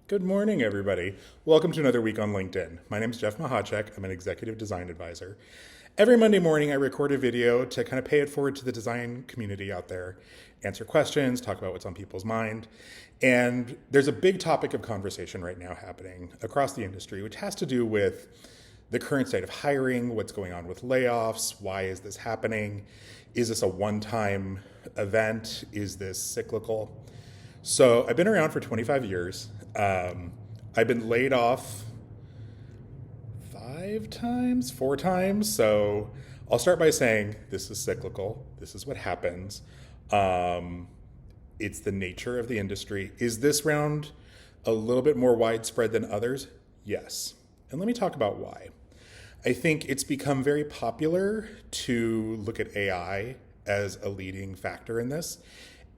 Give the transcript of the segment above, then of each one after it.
Good morning, everybody. Welcome to another week on LinkedIn. My name is Jeff Mahacek. I'm an executive design advisor. Every Monday morning, I record a video to kind of pay it forward to the design community out there, answer questions, talk about what's on people's mind. And there's a big topic of conversation right now happening across the industry, which has to do with the current state of hiring, what's going on with layoffs, why is this happening? Is this a one-time event? Is this cyclical? So I've been around for 25 years. I've been laid off four times. So I'll start by saying this is cyclical. This is what happens. It's the nature of the industry. Is this round a little bit more widespread than others? Yes. And let me talk about why. I think it's become very popular to look at AI as a leading factor in this.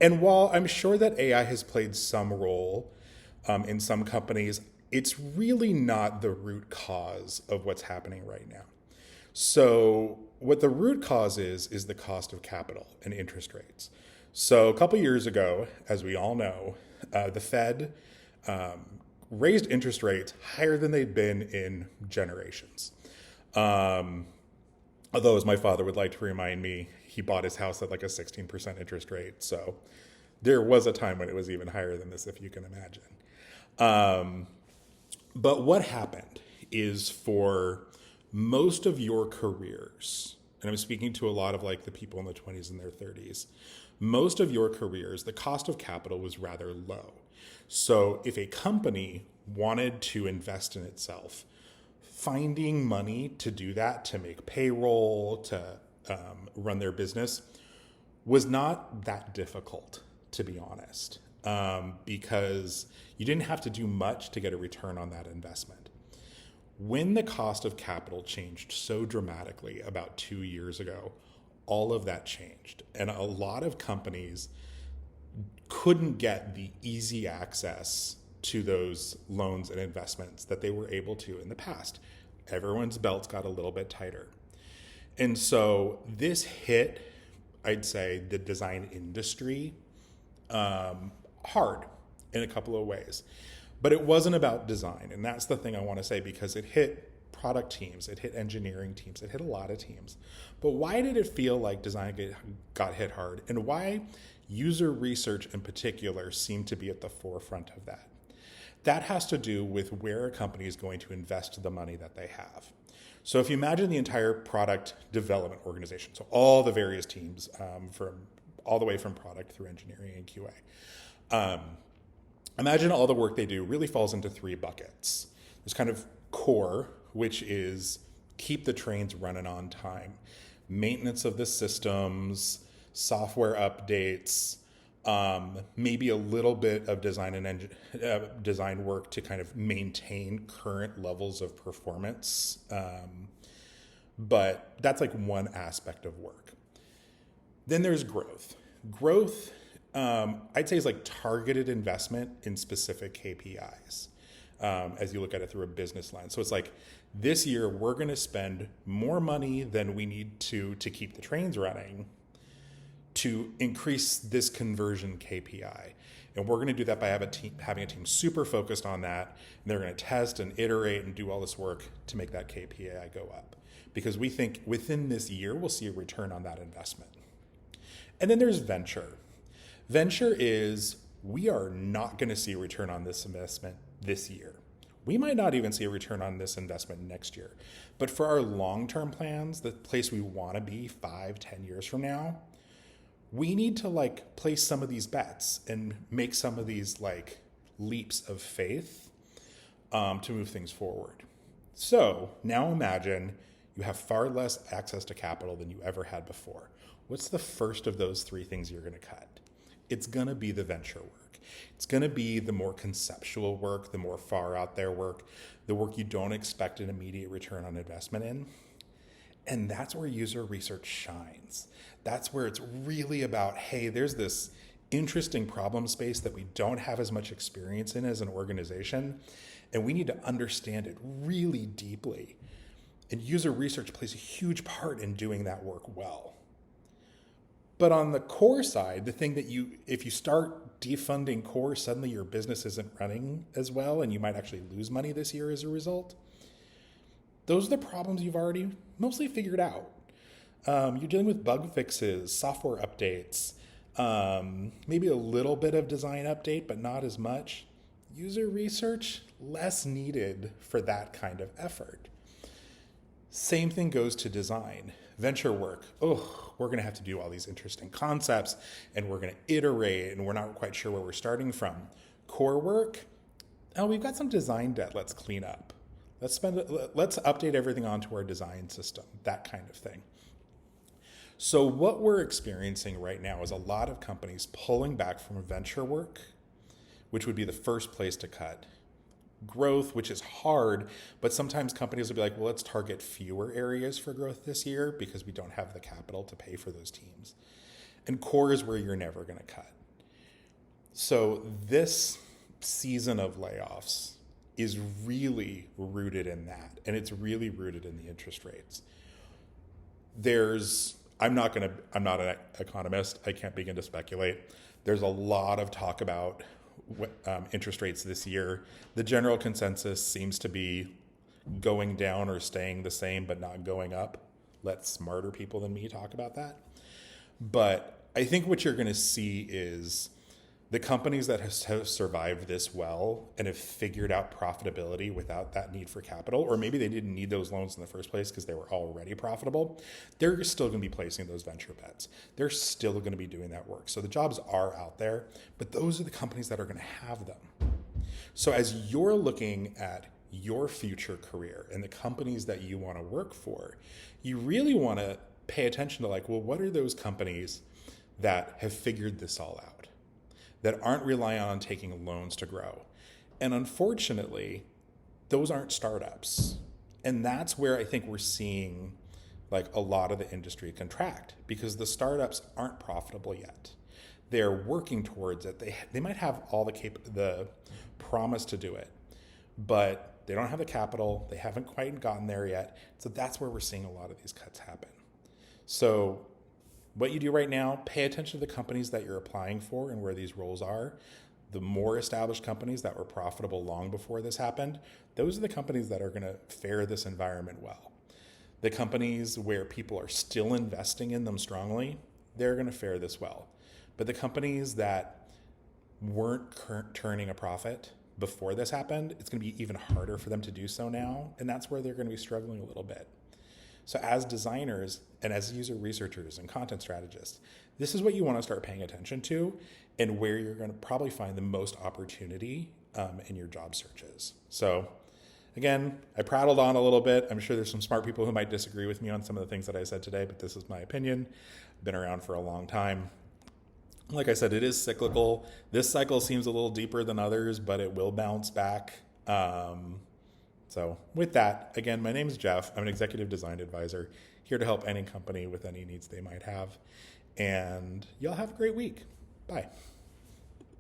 And while I'm sure that AI has played some role in some companies, it's really not the root cause of what's happening right now. So what the root cause is the cost of capital and interest rates. So a couple years ago, as we all know, the Fed raised interest rates higher than they'd been in generations. Although, as my father would like to remind me, he bought his house at like a 16% interest rate. So there was a time when it was even higher than this, if you can imagine. But what happened is for most of your careers, and I'm speaking to a lot of like the people in the 20s and their 30s, most of your careers, the cost of capital was rather low. So if a company wanted to invest in itself, finding money to do that, to make payroll, to run their business, was not that difficult, to be honest, because you didn't have to do much to get a return on that investment. When the cost of capital changed so dramatically about 2 years ago, all of that changed. And a lot of companies couldn't get the easy access to those loans and investments that they were able to in the past. Everyone's belts got a little bit tighter. And so this hit, I'd say, the design industry hard in a couple of ways. But it wasn't about design. And that's the thing I want to say, because it hit product teams, it hit engineering teams, it hit a lot of teams. But why did it feel like design got hit hard? And why user research in particular seemed to be at the forefront of that? That has to do with where a company is going to invest the money that they have. So if you imagine the entire product development organization, so all the various teams, from all the way from product through engineering and QA, imagine all the work they do really falls into three buckets. There's kind of core, which is keep the trains running on time, maintenance of the systems, software updates, maybe a little bit of design and design work to kind of maintain current levels of performance. But that's like one aspect of work. Then there's growth. Growth, I'd say, is like targeted investment in specific KPIs as you look at it through a business lens. So it's like, this year we're going to spend more money than we need to keep the trains running to increase this conversion KPI. And we're going to do that by having a team super focused on that. And they're going to test and iterate and do all this work to make that KPI go up. Because we think within this year, we'll see a return on that investment. And then there's venture. Venture is, we are not going to see a return on this investment this year. We might not even see a return on this investment next year. But for our long-term plans, the place we want to be 5-10 years from now, we need to like place some of these bets and make some of these like leaps of faith to move things forward. So now imagine you have far less access to capital than you ever had before. What's the first of those three things you're going to cut? It's going to be the venture work. It's going to be the more conceptual work, the more far out there work, the work you don't expect an immediate return on investment in. And that's where user research shines. That's where it's really about, hey, there's this interesting problem space that we don't have as much experience in as an organization, and we need to understand it really deeply. And user research plays a huge part in doing that work well. But on the core side, the thing that if you start defunding core, suddenly your business isn't running as well and you might actually lose money this year as a result. Those are the problems you've already mostly figured out. You're dealing with bug fixes, software updates, maybe a little bit of design update, but not as much. User research, less needed for that kind of effort. Same thing goes to design. Venture work, we're going to have to do all these interesting concepts and we're going to iterate and we're not quite sure where we're starting from. Core work, we've got some design debt, let's clean up. Let's update everything onto our design system, that kind of thing. So what we're experiencing right now is a lot of companies pulling back from venture work, which would be the first place to cut. Growth, which is hard, but sometimes companies will be like, well, let's target fewer areas for growth this year because we don't have the capital to pay for those teams. And core is where you're never going to cut. So this season of layoffs is really rooted in that, and it's really rooted in the interest rates. I'm not an economist. I can't begin to speculate. There's a lot of talk about interest rates this year. The general consensus seems to be going down or staying the same, but not going up. Let smarter people than me talk about that. But I think what you're going to see is the companies that have survived this well and have figured out profitability without that need for capital, or maybe they didn't need those loans in the first place because they were already profitable, they're still going to be placing those venture bets. They're still going to be doing that work. So the jobs are out there, but those are the companies that are going to have them. So as you're looking at your future career and the companies that you want to work for, you really want to pay attention to what are those companies that have figured this all out, that aren't relying on taking loans to grow. And unfortunately, those aren't startups. And that's where I think we're seeing a lot of the industry contract, because the startups aren't profitable yet. They're working towards it. They might have all the promise to do it, but they don't have the capital. They haven't quite gotten there yet. So that's where we're seeing a lot of these cuts happen. So what you do right now, pay attention to the companies that you're applying for and where these roles are. The more established companies that were profitable long before this happened, those are the companies that are going to fare this environment well. The companies where people are still investing in them strongly, they're going to fare this well. But the companies that weren't turning a profit before this happened, it's going to be even harder for them to do so now. And that's where they're going to be struggling a little bit. So as designers and as user researchers and content strategists, this is what you want to start paying attention to and where you're going to probably find the most opportunity in your job searches. So again, I prattled on a little bit. I'm sure there's some smart people who might disagree with me on some of the things that I said today, but this is my opinion. I've been around for a long time. Like I said, it is cyclical. This cycle seems a little deeper than others, but it will bounce back. So with that, again, my name is Jeff. I'm an executive design advisor here to help any company with any needs they might have. And y'all have a great week. Bye.